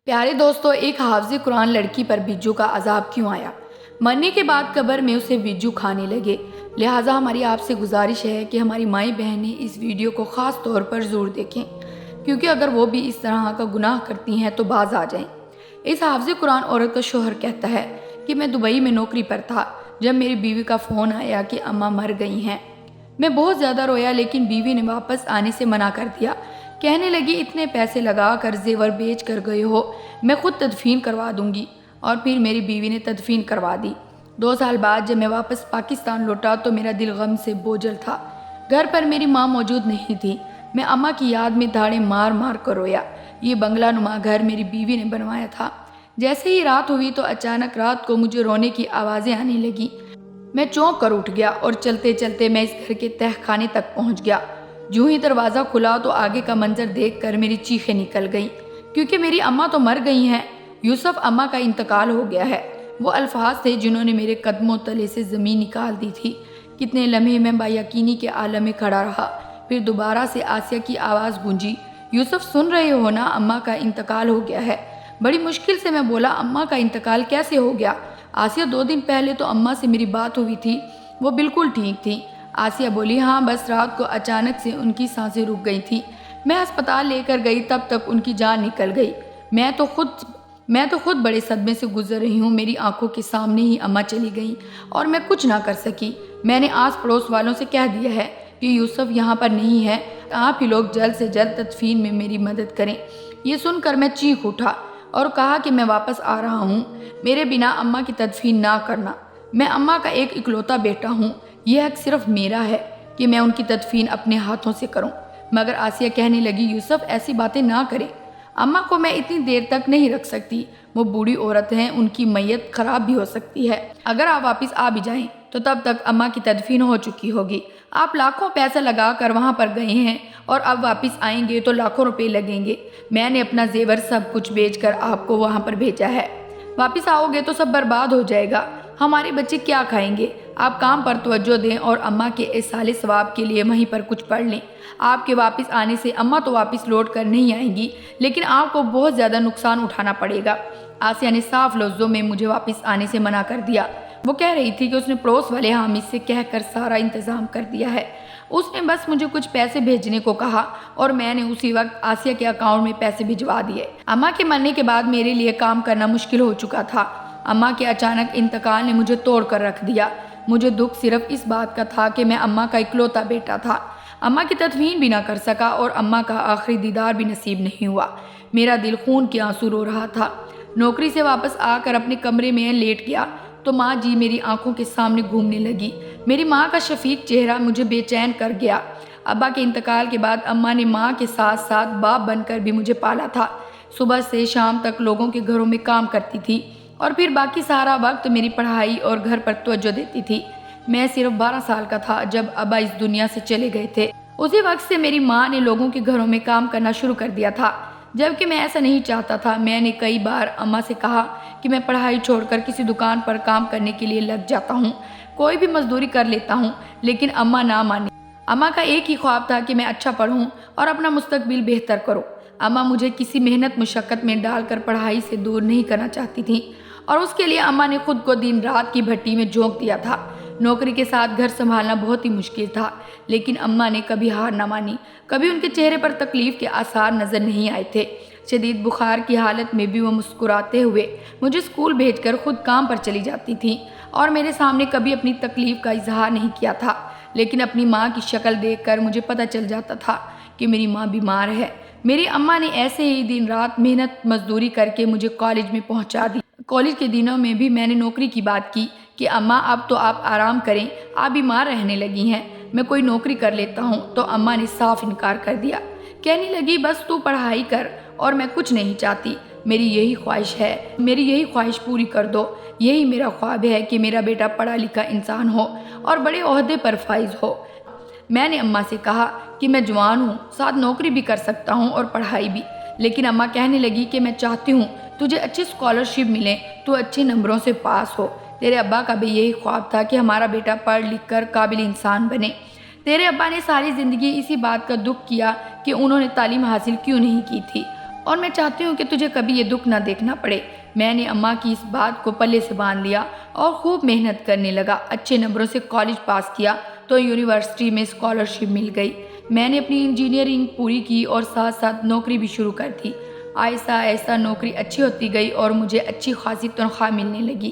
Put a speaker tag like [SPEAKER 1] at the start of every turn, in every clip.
[SPEAKER 1] پیارے دوستوں، ایک حافظ قرآن لڑکی پر بجو کا عذاب کیوں آیا؟ مرنے کے بعد قبر میں اسے بجو کھانے لگے۔ لہٰذا ہماری آپ سے گزارش ہے کہ ہماری مائیں بہنیں اس ویڈیو کو خاص طور پر ضرور دیکھیں، کیونکہ اگر وہ بھی اس طرح کا گناہ کرتی ہیں تو باز آ جائیں۔ اس حافظ قرآن عورت کا شوہر کہتا ہے کہ میں دبئی میں نوکری پر تھا جب میری بیوی کا فون آیا کہ اماں مر گئی ہیں۔ میں بہت زیادہ رویا، لیکن بیوی نے واپس آنے سے منع کر دیا۔ کہنے لگی اتنے پیسے لگا کر زیور بیچ کر گئے ہو، میں خود تدفین کروا دوں گی۔ اور پھر میری بیوی نے تدفین کروا دی۔ 2 سال بعد جب میں واپس پاکستان لوٹا تو میرا دل غم سے بوجھل تھا۔ گھر پر میری ماں موجود نہیں تھی۔ میں اماں کی یاد میں دھاڑے مار مار کر رویا۔ یہ بنگلہ نما گھر میری بیوی نے بنوایا تھا۔ جیسے ہی رات ہوئی تو اچانک رات کو مجھے رونے کی آوازیں آنے لگی۔ میں چونک کر اٹھ گیا اور چلتے چلتے میں اس گھر کے تہہ خانے تک پہنچ گیا۔ جو ہی دروازہ کھلا تو آگے کا منظر دیکھ کر میری چیخیں نکل گئیں، کیونکہ میری اماں تو مر گئی ہیں۔ یوسف اماں کا انتقال ہو گیا ہے۔ وہ الفاظ تھے جنہوں نے میرے قدموں تلے سے زمین نکال دی تھی۔ کتنے لمحے میں با یقینی کے عالم میں کھڑا رہا۔ پھر دوبارہ سے آسیہ کی آواز گونجی، یوسف سن رہے ہو نا، اماں کا انتقال ہو گیا ہے۔ بڑی مشکل سے میں بولا، اماں کا انتقال کیسے ہو گیا؟ آسیہ 2 دن پہلے تو اماں سے میری بات ہوئی تھی، وہ بالکل ٹھیک تھی۔ آسیہ بولی، ہاں بس رات کو اچانک سے ان کی سانسیں رک گئی تھیں۔ میں ہسپتال لے کر گئی، تب تک ان کی جان نکل گئی۔ میں تو خود بڑے صدمے سے گزر رہی ہوں۔ میری آنکھوں کے سامنے ہی اماں چلی گئیں اور میں کچھ نہ کر سکی۔ میں نے آس پڑوس والوں سے کہہ دیا ہے کہ یوسف یہاں پر نہیں ہے، آپ ہی لوگ جلد سے جلد تدفین میں میری مدد کریں۔ یہ سن کر میں چیخ اٹھا اور کہا کہ میں واپس آ رہا ہوں، میرے بنا اماں کی تدفین نہ کرنا۔ میں اماں کا ایک اکلوتا بیٹا ہوں، یہ حق صرف میرا ہے کہ میں ان کی تدفین اپنے ہاتھوں سے کروں۔ مگر آسیہ کہنے لگی، یوسف ایسی باتیں نہ کرے، اماں کو میں اتنی دیر تک نہیں رکھ سکتی، وہ بوڑھی عورت ہیں، ان کی میت خراب بھی ہو سکتی ہے۔ اگر آپ واپس آ بھی جائیں تو تب تک اماں کی تدفین ہو چکی ہوگی۔ آپ لاکھوں پیسہ لگا کر وہاں پر گئے ہیں اور اب واپس آئیں گے تو لاکھوں روپے لگیں گے۔ میں نے اپنا زیور سب کچھ بیچ کر آپ کو وہاں پر بھیجا ہے۔ واپس آؤ گے تو سب برباد ہو جائے گا، ہمارے بچے کیا کھائیں گے؟ آپ کام پر توجہ دیں اور اماں کے ایصال ثواب کے لیے وہیں پر کچھ پڑھ لیں۔ آپ کے واپس آنے سے اماں تو واپس لوٹ کر نہیں آئیں گی، لیکن آپ کو بہت زیادہ نقصان اٹھانا پڑے گا۔ آسیہ نے صاف لفظوں میں مجھے واپس آنے سے منع کر دیا۔ وہ کہہ رہی تھی کہ اس نے پڑوس والے حامد سے کہہ کر سارا انتظام کر دیا ہے۔ اس نے بس مجھے کچھ پیسے بھیجنے کو کہا اور میں نے اسی وقت آسیہ کے اکاؤنٹ میں پیسے بھجوا دیے۔ اماں کے مرنے کے بعد میرے لیے کام کرنا مشکل ہو چکا تھا۔ اماں کے اچانک انتقال نے مجھے توڑ کر رکھ دیا۔ مجھے دکھ صرف اس بات کا تھا کہ میں اماں کا اکلوتا بیٹا تھا، اماں کی تدفین بھی نہ کر سکا اور اماں کا آخری دیدار بھی نصیب نہیں ہوا۔ میرا دل خون کے آنسو رو رہا تھا۔ نوکری سے واپس آ کر اپنے کمرے میں لیٹ گیا تو ماں جی میری آنکھوں کے سامنے گھومنے لگی۔ میری ماں کا شفیق چہرہ مجھے بے چین کر گیا۔ ابا کے انتقال کے بعد اماں نے ماں کے ساتھ ساتھ باپ بن کر بھی مجھے پالا تھا۔ صبح سے شام تک لوگوں کے گھروں میں کام کرتی تھی اور پھر باقی سارا وقت میری پڑھائی اور گھر پر توجہ دیتی تھی۔ میں صرف 12 سال کا تھا جب ابا اس دنیا سے چلے گئے تھے۔ اسی وقت سے میری ماں نے لوگوں کے گھروں میں کام کرنا شروع کر دیا تھا، جبکہ میں ایسا نہیں چاہتا تھا۔ میں نے کئی بار اماں سے کہا کہ میں پڑھائی چھوڑ کر کسی دکان پر کام کرنے کے لیے لگ جاتا ہوں، کوئی بھی مزدوری کر لیتا ہوں، لیکن اماں نہ مانی۔ اماں کا ایک ہی خواب تھا کہ میں اچھا پڑھوں اور اپنا مستقبل بہتر کروں۔ اماں مجھے کسی محنت مشقت میں ڈال کر پڑھائی سے دور نہیں کرنا چاہتی تھیں اور اس کے لیے اماں نے خود کو دن رات کی بھٹی میں جھونک دیا تھا۔ نوکری کے ساتھ گھر سنبھالنا بہت ہی مشکل تھا، لیکن اماں نے کبھی ہار نہ مانی۔ کبھی ان کے چہرے پر تکلیف کے آثار نظر نہیں آئے تھے۔ شدید بخار کی حالت میں بھی وہ مسکراتے ہوئے مجھے اسکول بھیج کر خود کام پر چلی جاتی تھیں اور میرے سامنے کبھی اپنی تکلیف کا اظہار نہیں کیا تھا۔ لیکن اپنی ماں کی شکل دیکھ کر مجھے پتہ چل جاتا تھا کہ میری ماں بیمار ہے۔ میری اماں نے ایسے ہی دن رات محنت مزدوری کر کے مجھے کالج میں پہنچا دی۔ کالج کے دنوں میں بھی میں نے نوکری کی بات کی کہ اماں اب تو آپ آرام کریں، آپ بیمار رہنے لگی ہیں، میں کوئی نوکری کر لیتا ہوں۔ تو اماں نے صاف انکار کر دیا، کہنے لگی بس تو پڑھائی کر اور میں کچھ نہیں چاہتی، میری یہی خواہش پوری کر دو۔ یہی میرا خواب ہے کہ میرا بیٹا پڑھا لکھا انسان ہو اور بڑے عہدے پر فائز ہو۔ میں نے اماں سے کہا کہ میں جوان ہوں، ساتھ نوکری بھی کر سکتا ہوں اور پڑھائی بھی، لیکن اماں کہنے لگی کہ میں چاہتی ہوں تجھے اچھی اسکالرشپ ملے، تو اچھے نمبروں سے پاس ہو۔ تیرے ابا کا بھی یہی خواب تھا کہ ہمارا بیٹا پڑھ لکھ کر قابل انسان بنے۔ تیرے ابا نے ساری زندگی اسی بات کا دکھ کیا کہ انہوں نے تعلیم حاصل کیوں نہیں کی تھی اور میں چاہتی ہوں کہ تجھے کبھی یہ دکھ نہ دیکھنا پڑے۔ میں نے اماں کی اس بات کو پلے سے باندھ لیا اور خوب محنت کرنے لگا۔ اچھے نمبروں سے کالج پاس کیا تو یونیورسٹی میں اسکالرشپ مل گئی۔ میں نے اپنی انجینئرنگ پوری کی اور ساتھ ساتھ نوکری بھی شروع کر دی۔ آہستہ آہستہ نوکری اچھی ہوتی گئی اور مجھے اچھی خاصی تنخواہ ملنے لگی۔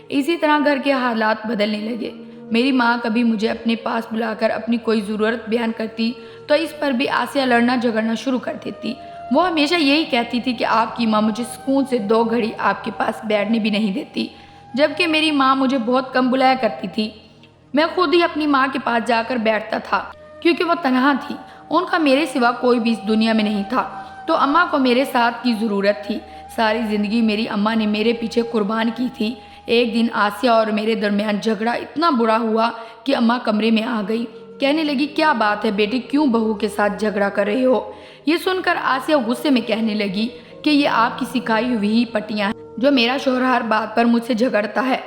[SPEAKER 1] اسی طرح گھر کے حالات بدلنے لگے۔ میری ماں کبھی مجھے اپنے پاس بلا کر اپنی کوئی ضرورت بیان کرتی تو اس پر بھی آسیہ لڑنا جھگڑنا شروع کر دیتی۔ وہ ہمیشہ یہی کہتی تھی کہ آپ کی ماں مجھے سکون سے 2 گھڑی آپ کے پاس بیٹھنے بھی نہیں دیتی، جبکہ میری ماں مجھے بہت کم بلایا کرتی تھی۔ میں خود ہی اپنی ماں کے پاس جا کر بیٹھتا تھا کیونکہ وہ تنہا تھی، ان کا میرے سوا کوئی بھی اس دنیا میں نہیں تھا، تو اماں کو میرے ساتھ کی ضرورت تھی۔ ساری زندگی میری اماں نے میرے پیچھے قربان کی تھی۔ ایک دن آسیہ اور میرے درمیان جھگڑا اتنا برا ہوا کہ اماں کمرے میں آ گئی۔ کہنے لگی، کیا بات ہے بیٹی، کیوں بہو کے ساتھ جھگڑا کر رہے ہو؟ یہ سن کر آسیہ غصے میں کہنے لگی کہ یہ آپ کی سکھائی ہوئی ہی پٹیاں ہیں جو میرا شوہر ہر بات پر مجھ سے جھگڑتا ہے۔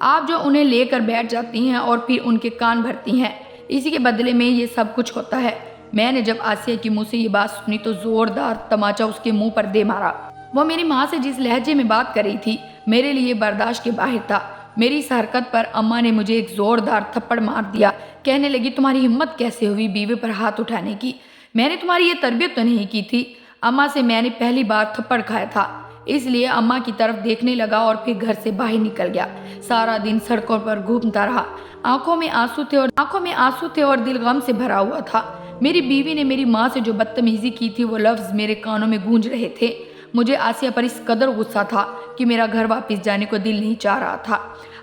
[SPEAKER 1] آپ جو انہیں لے کر بیٹھ جاتی ہیں اور پھر ان کے کان بھرتی ہیں، اسی کے بدلے میں یہ سب کچھ ہوتا ہے۔ میں نے جب آسیہ کی منہ سے یہ بات سنی تو زوردار تماچا اس کے منہ پر دے مارا۔ وہ میری ماں سے جس لہجے میں بات کر رہی تھی میرے لیے برداشت کے باہر تھا۔ میری اس حرکت پر اماں نے مجھے ایک زوردار تھپڑ مار دیا۔ کہنے لگی، تمہاری ہمت کیسے ہوئی بیوی پر ہاتھ اٹھانے کی؟ میں نے تمہاری یہ تربیت تو نہیں کی تھی۔ اماں سے میں نے پہلی بار تھپڑ کھایا تھا، اس لیے اماں کی طرف دیکھنے لگا اور پھر گھر سے باہر نکل گیا۔ سارا دن سڑکوں پر گھومتا رہا۔ آنکھوں میں آنسو تھے اور دل غم سے بھرا ہوا تھا۔ میری بیوی نے میری ماں سے جو بدتمیزی کی تھی وہ لفظ میرے کانوں میں گونج رہے تھے۔ مجھے آسیہ پر اس قدر غصہ تھا کہ میرا گھر واپس جانے کو دل نہیں چاہ رہا تھا۔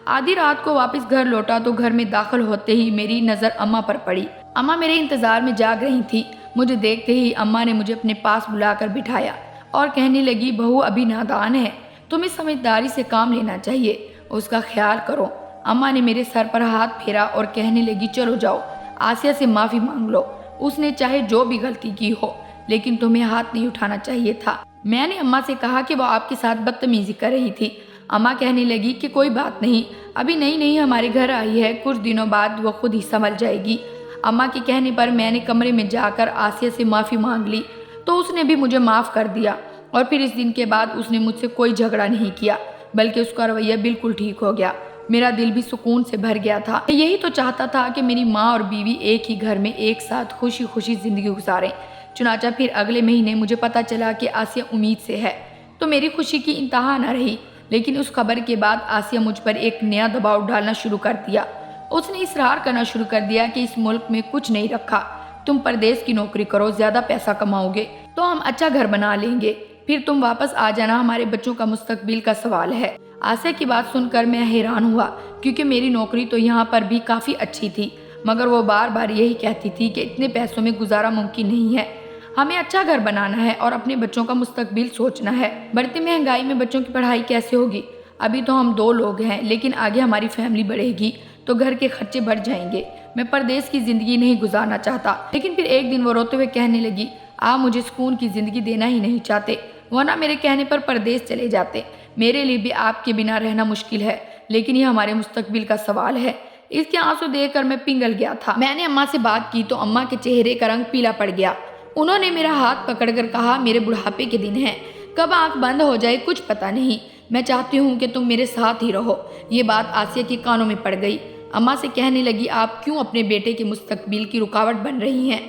[SPEAKER 1] آدھی رات کو واپس گھر لوٹا تو گھر میں داخل ہوتے ہی میری نظر اماں پر پڑی۔ اماں میرے انتظار میں جاگ رہی تھی۔ مجھے دیکھتے ہی اماں نے مجھے اپنے پاس بلا کر بٹھایا اور کہنے لگی، بہو ابھی نادان ہے، تمہیں سمجھداری سے کام لینا چاہیے، اس کا خیال کرو۔ اماں نے میرے سر پر ہاتھ پھیرا اور کہنے لگی، چلو جاؤ، آسیہ سے معافی مانگ لو، اس نے چاہے جو بھی غلطی کی ہو لیکن تمہیں ہاتھ نہیں اٹھانا چاہیے تھا۔ میں نے اماں سے کہا کہ وہ آپ کے ساتھ بدتمیزی کر رہی تھی۔ اماں کہنے لگی کہ کوئی بات نہیں، ابھی نئی ہمارے گھر آئی ہے، کچھ دنوں بعد وہ خود ہی سنبھل جائے گی۔ اماں کے کہنے پر میں نے کمرے میں جا کر آسیہ سے معافی مانگ لی تو اس نے بھی مجھے معاف کر دیا، اور پھر اس دن کے بعد اس نے مجھ سے کوئی جھگڑا نہیں کیا، بلکہ اس کا رویہ بالکل ٹھیک ہو گیا۔ میرا دل بھی سکون سے بھر گیا تھا۔ میں یہی تو چاہتا تھا کہ میری ماں اور بیوی ایک ہی گھر میں ایک ساتھ خوشی خوشی زندگی گزاریں۔ چنانچہ پھر اگلے مہینے مجھے پتہ چلا کہ آسیہ امید سے ہے، تو میری خوشی کی انتہا نہ رہی۔ لیکن اس خبر کے بعد آسیہ مجھ پر ایک نیا دباؤ ڈالنا شروع کر دیا۔ اس نے اصرار کرنا شروع کر دیا کہ اس ملک میں کچھ نہیں رکھا، تم پردیس کی نوکری کرو، زیادہ پیسہ کماؤ گے تو ہم اچھا گھر بنا لیں گے، پھر تم واپس آ جانا، ہمارے بچوں کا مستقبل کا سوال ہے۔ آسیہ کی بات سن کر میں حیران ہوا، کیونکہ میری نوکری تو یہاں پر بھی کافی اچھی تھی، مگر وہ بار بار یہی کہتی تھی کہ اتنے پیسوں میں گزارا ممکن نہیں ہے، ہمیں اچھا گھر بنانا ہے اور اپنے بچوں کا مستقبل سوچنا ہے۔ بڑھتی مہنگائی میں بچوں کی پڑھائی کیسے ہوگی؟ ابھی تو ہم 2 لوگ ہیں، لیکن آگے ہماری فیملی بڑھے گی تو گھر کے خرچے بڑھ جائیں گے۔ میں پردیس کی زندگی نہیں گزارنا چاہتا۔ لیکن پھر ایک دن وہ روتے ہوئے کہنے لگی، آپ مجھے سکون کی زندگی دینا ہی نہیں چاہتے، ورنہ میرے کہنے پر پردیس چلے جاتے۔ میرے لیے بھی آپ کے بنا رہنا مشکل ہے، لیکن یہ ہمارے مستقبل کا سوال ہے۔ اس کے آنسو دیکھ کر میں پنگل گیا تھا۔ میں نے اماں سے بات کی تو اماں کے چہرے کا رنگ پیلا پڑ گیا۔ انہوں نے میرا ہاتھ پکڑ کر کہا، میرے بڑھاپے کے دن ہیں، کب آنکھ بند ہو جائے کچھ پتہ نہیں، میں چاہتی ہوں کہ تم میرے ساتھ ہی رہو۔ یہ بات آسیہ کے کانوں میں پڑ گئی۔ اماں سے کہنے لگی، آپ کیوں اپنے بیٹے کے مستقبل کی رکاوٹ بن رہی ہیں؟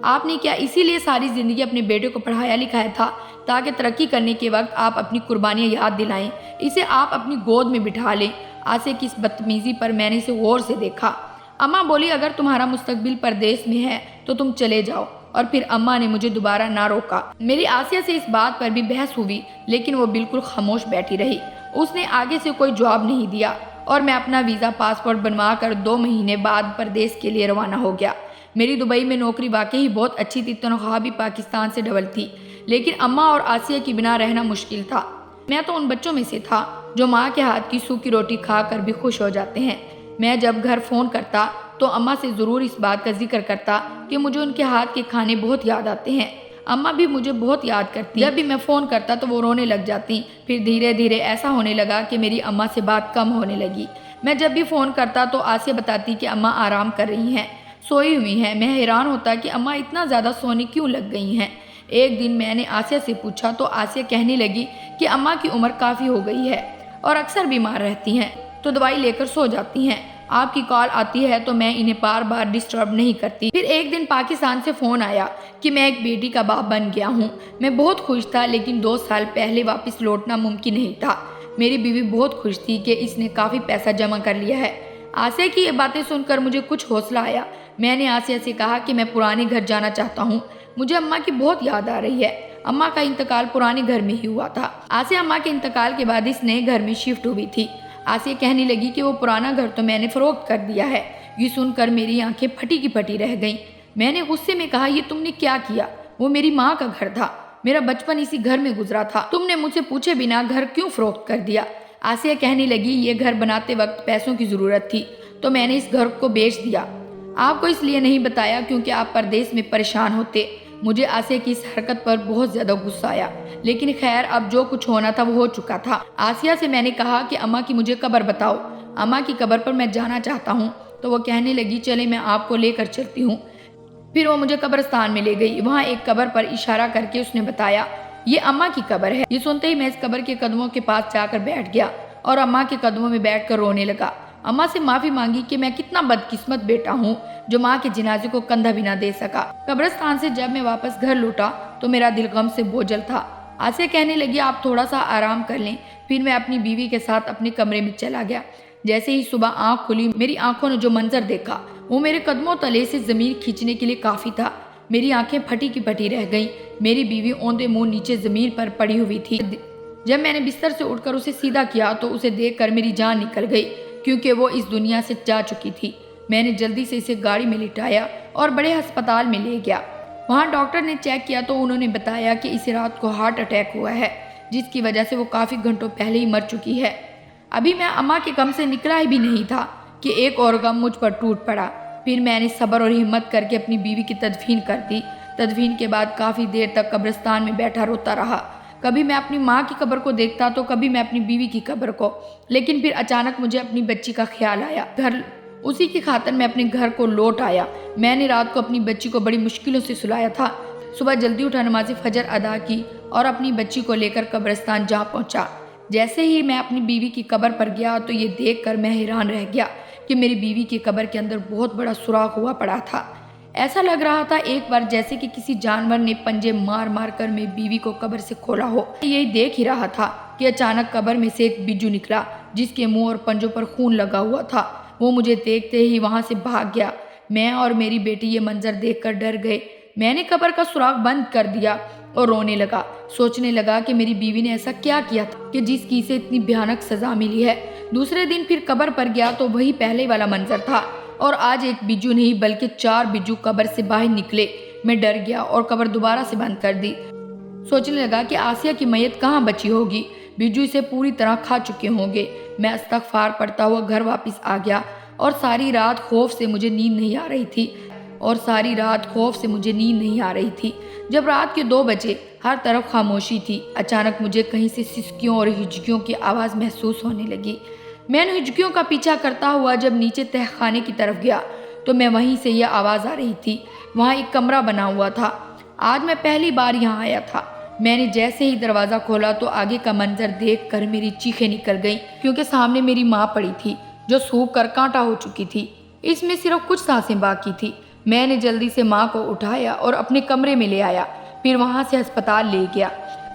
[SPEAKER 1] آپ نے کیا اسی لیے ساری زندگی اپنے بیٹے کو پڑھایا لکھایا تھا تاکہ ترقی کرنے کے وقت آپ اپنی قربانیاں یاد دلائیں، اسے آپ اپنی گود میں بٹھا لیں؟ آسیہ کی اس بدتمیزی پر میں نے اسے غور سے دیکھا۔ اماں بولی، اگر تمہارا مستقبل پردیس میں ہے تو تم چلے جاؤ، اور پھر اماں نے مجھے دوبارہ نہ روکا۔ میری آسیہ سے اس بات پر بھی بحث ہوئی، لیکن وہ بالکل خاموش بیٹھی رہی، اس نے آگے سے کوئی جواب نہیں دیا، اور میں اپنا ویزا پاسپورٹ بنوا کر 2 مہینے بعد پردیس کے لیے روانہ ہو گیا۔ میری دبئی میں نوکری واقعی بہت اچھی تھی، تنخواہ بھی پاکستان سے ڈبل تھی، لیکن اماں اور آسیہ کی بنا رہنا مشکل تھا۔ میں تو ان بچوں میں سے تھا جو ماں کے ہاتھ کی سوکھی روٹی کھا کر بھی خوش ہو جاتے ہیں۔ میں جب گھر فون کرتا تو اماں سے ضرور اس بات کا ذکر کرتا کہ مجھے ان کے ہاتھ کے کھانے بہت یاد آتے ہیں۔ اماں بھی مجھے بہت یاد کرتی، جب بھی میں فون کرتا تو وہ رونے لگ جاتی۔ پھر دھیرے دھیرے ایسا ہونے لگا کہ میری اماں سے بات کم ہونے لگی۔ میں جب بھی فون کرتا تو آسیہ بتاتی کہ اماں آرام کر رہی ہیں، سوئی ہوئی ہیں۔ میں حیران ہوتا کہ اماں اتنا زیادہ سونے کیوں لگ گئی ہیں۔ ایک دن میں نے آسیہ سے پوچھا تو آسیہ کہنے لگی کہ اماں کی عمر کافی ہو گئی ہے اور اکثر بیمار رہتی ہیں تو دوائی لے کر سو جاتی ہیں۔ آپ کی کال آتی ہے تو میں انہیں بار بار ڈسٹرب نہیں کرتی۔ پھر ایک دن پاکستان سے فون آیا کہ میں ایک بیٹی کا باپ بن گیا ہوں۔ میں بہت خوش تھا، لیکن 2 سال پہلے واپس لوٹنا ممکن نہیں تھا۔ میری بیوی بہت خوش تھی کہ اس نے کافی پیسہ جمع کر لیا ہے۔ آسیہ کی یہ باتیں سن کر مجھے کچھ حوصلہ آیا۔ میں نے آسیہ سے کہا کہ میں پرانے گھر جانا چاہتا ہوں، مجھے اماں کی بہت یاد آ رہی ہے۔ اماں کا انتقال پرانے گھر میں ہی ہوا تھا۔ آسیہ اماں کے انتقال کے بعد اس نئے گھر میں شفٹ ہوئی تھی۔ آسیہ کہنے لگی کہ وہ پرانا گھر تو میں نے فروخت کر دیا ہے۔ یہ سن کر میری آنکھیں پھٹی کی پھٹی رہ گئیں۔ میں نے غصے میں کہا، یہ تم نے کیا کیا؟ وہ میری ماں کا گھر تھا، میرا بچپن اسی گھر میں گزرا تھا، تم نے مجھ سے پوچھے بنا گھر کیوں فروخت کر دیا؟ آسیہ کہنے لگی، یہ گھر بناتے وقت پیسوں کی ضرورت تھی تو میں نے اس گھر کو بیچ دیا۔ آپ کو اس لیے نہیں بتایا کیونکہ آپ پردیس میں پریشان ہوتے۔ مجھے آسیہ کی اس حرکت پر بہت زیادہ غصہ آیا، لیکن خیر اب جو کچھ ہونا تھا وہ ہو چکا تھا۔ آسیہ سے میں نے کہا کہ اماں کی مجھے قبر بتاؤ، اماں کی قبر پر میں جانا چاہتا ہوں۔ تو وہ کہنے لگی، چلے میں آپ کو لے کر چلتی ہوں۔ پھر وہ مجھے قبرستان میں لے گئی۔ وہاں ایک قبر پر اشارہ کر کے اس نے بتایا، یہ اماں کی قبر ہے۔ یہ سنتے ہی میں اس قبر کے قدموں کے پاس جا کر بیٹھ گیا اور اماں کے قدموں میں بیٹھ کر رونے لگا۔ اماں سے معافی مانگی کہ میں کتنا بدقسمت بیٹا ہوں جو ماں کے جنازے کو کندھا بھی نہ دے سکا۔ قبرستان سے جب میں واپس گھر لوٹا تو میرا دل غم سے بوجھل تھا۔ آسیہ کہنے لگی، آپ تھوڑا سا آرام کر لیں۔ پھر میں اپنی بیوی کے ساتھ اپنے کمرے میں چلا گیا۔ جیسے ہی صبح آنکھ کھلی، میری آنکھوں نے جو منظر دیکھا وہ میرے قدموں تلے سے زمین کھینچنے کے لیے کافی تھا۔ میری آنکھیں پھٹی کی پھٹی رہ گئیں۔ میری بیوی اوندے منہ نیچے زمین پر پڑی ہوئی تھی۔ جب میں نے بستر سے اٹھ کر اسے سیدھا کیا تو اسے دیکھ کر میری جان نکل گئی، کیونکہ وہ اس دنیا سے جا چکی تھی۔ میں نے جلدی سے اسے گاڑی میں لٹایا اور بڑے ہسپتال میں لے گیا۔ وہاں ڈاکٹر نے چیک کیا تو انہوں نے بتایا کہ اسے رات کو ہارٹ اٹیک ہوا ہے، جس کی وجہ سے وہ کافی گھنٹوں پہلے ہی مر چکی ہے۔ ابھی میں اماں کے غم سے نکلا ہی بھی نہیں تھا کہ ایک اور غم مجھ پر ٹوٹ پڑا۔ پھر میں نے صبر اور ہمت کر کے اپنی بیوی کی تدفین کر دی۔ تدفین کے بعد کافی دیر تک قبرستان میں بیٹھا روتا رہا۔ کبھی میں اپنی ماں کی قبر کو دیکھتا تو کبھی میں اپنی بیوی کی قبر کو، لیکن پھر اچانک مجھے اپنی بچی کا خیال آیا۔ اسی کی خاطر میں اپنے گھر کو لوٹ آیا۔ میں نے رات کو اپنی بچی کو بڑی مشکلوں سے سلایا تھا۔ صبح جلدی اٹھا نماز فجر ادا کی اور اپنی بچی کو لے کر قبرستان جا پہنچا۔ جیسے ہی میں اپنی بیوی کی قبر پر گیا تو یہ دیکھ کر میں حیران رہ گیا کہ میری بیوی کی قبر کے اندر بہت بڑا سوراخ ہوا پڑا تھا۔ ایسا لگ رہا تھا ایک بار جیسے کہ کسی جانور نے پنجے مار مار کر میری بیوی کو قبر سے کھولا ہو۔ یہی دیکھ ہی رہا تھا کہ اچانک قبر میں سے ایک بجو نکلا جس کے منہ اور پنجوں پر خون لگا ہوا تھا۔ وہ مجھے دیکھتے ہی وہاں سے بھاگ گیا۔ میں اور میری بیٹی یہ منظر دیکھ کر ڈر گئے۔ میں نے قبر کا سوراخ بند کر دیا اور رونے لگا، سوچنے لگا کہ میری بیوی نے ایسا کیا کیا تھا کہ جس کی اسے اتنی بھیانک سزا ملی ہے۔ دوسرے دن پھر قبر پر گیا تو وہی پہلے والا منظر تھا، اور آج ایک بجو نہیں بلکہ 4 بجو قبر سے باہر نکلے۔ میں ڈر گیا اور قبر دوبارہ سے بند کر دی۔ سوچنے لگا کہ آسیہ کی میت کہاں بچی ہوگی، بجو اسے پوری طرح کھا چکے ہوں گے۔ میں استغفار پڑھتا ہوا گھر واپس آ گیا اور ساری رات خوف سے مجھے نیند نہیں آ رہی تھی۔ جب رات کے 2 بجے ہر طرف خاموشی تھی، اچانک مجھے کہیں سے سسکیوں اور ہچکیوں کی آواز محسوس ہونے لگی۔ میں نے ہچکیوں کا پیچھا کرتا ہوا جب نیچے تہ خانے کی طرف گیا تو میں وہیں سے یہ آواز آ رہی تھی۔ وہاں ایک کمرہ بنا ہوا تھا۔ آج میں پہلی بار یہاں آیا تھا۔ میں نے جیسے ہی دروازہ کھولا تو آگے کا منظر دیکھ کر میری چیخیں نکل گئیں، کیونکہ سامنے میری ماں پڑی تھی جو سوکھ کر کانٹا ہو چکی تھی۔ اس میں صرف کچھ سانسیں باقی تھی۔ میں نے جلدی سے ماں کو اٹھایا اور اپنے کمرے میں لے آیا، پھر وہاں سے ہسپتال لے گیا۔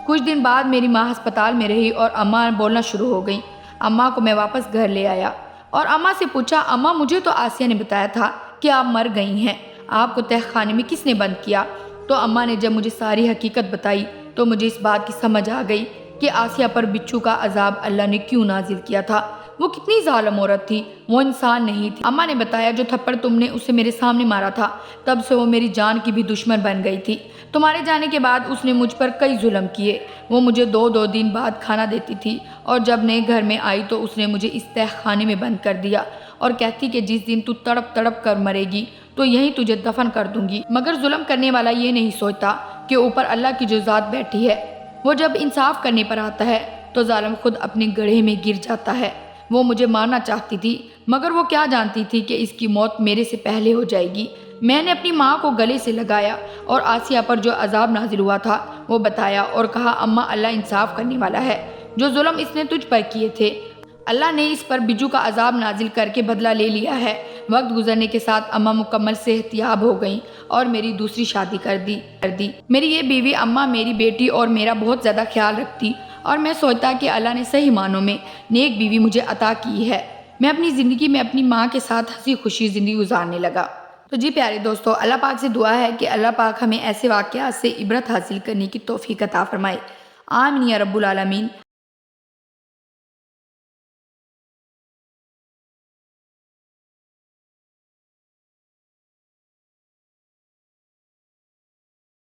[SPEAKER 1] کچھ دن بعد میری ماں ہسپتال میں رہی اور اماں بولنا شروع ہو گئیں۔ اماں کو میں واپس گھر لے آیا اور اماں سے پوچھا، اماں مجھے تو آسیہ نے بتایا تھا کہ آپ مر گئی ہیں، آپ کو تہ خانے میں کس نے بند کیا؟ تو اماں نے جب مجھے ساری حقیقت بتائی تو مجھے اس بات کی سمجھ آ گئی کہ آسیہ پر بچھو کا عذاب اللہ نے کیوں نازل کیا تھا۔ وہ کتنی ظالم عورت تھی، وہ انسان نہیں تھی۔ اماں نے بتایا، جو تھپڑ تم نے اسے میرے سامنے مارا تھا تب سے وہ میری جان کی بھی دشمن بن گئی تھی۔ تمہارے جانے کے بعد اس نے مجھ پر کئی ظلم کیے۔ وہ مجھے 2 دن بعد کھانا دیتی تھی اور جب نئے گھر میں آئی تو اس نے مجھے اس تہ خانے میں بند کر دیا اور کہتی کہ جس دن تو تڑپ تڑپ کر مرے گی تو یہیں تجھے دفن کر دوں گی۔ مگر ظلم کرنے والا یہ نہیں سوچتا کہ اوپر اللہ کی جو ذات بیٹھی ہے، وہ جب انصاف کرنے پر آتا ہے تو ظالم خود اپنے گڑھے میں گر جاتا ہے۔ وہ مجھے مارنا چاہتی تھی مگر وہ کیا جانتی تھی کہ اس کی موت میرے سے پہلے ہو جائے گی۔ میں نے اپنی ماں کو گلے سے لگایا اور آسیہ پر جو عذاب نازل ہوا تھا وہ بتایا اور کہا اماں اللہ انصاف کرنے والا ہے، جو ظلم اس نے تجھ پر کیے تھے اللہ نے اس پر بجو کا عذاب نازل کر کے بدلہ لے لیا ہے۔ وقت گزرنے کے ساتھ اماں مکمل صحتیاب ہو گئیں اور میری دوسری شادی کر دی۔ میری یہ بیوی اماں میری بیٹی اور میرا بہت زیادہ خیال رکھتی اور میں سوچتا کہ اللہ نے صحیح معنوں میں نیک بیوی مجھے عطا کی ہے۔ میں اپنی زندگی میں اپنی ماں کے ساتھ ہنسی خوشی زندگی گزارنے لگا۔ تو جی پیارے دوستو، اللہ پاک سے دعا ہے کہ اللہ پاک ہمیں ایسے واقعات سے عبرت حاصل کرنے کی توفیق عطا فرمائے۔ آمین یا رب العالمین۔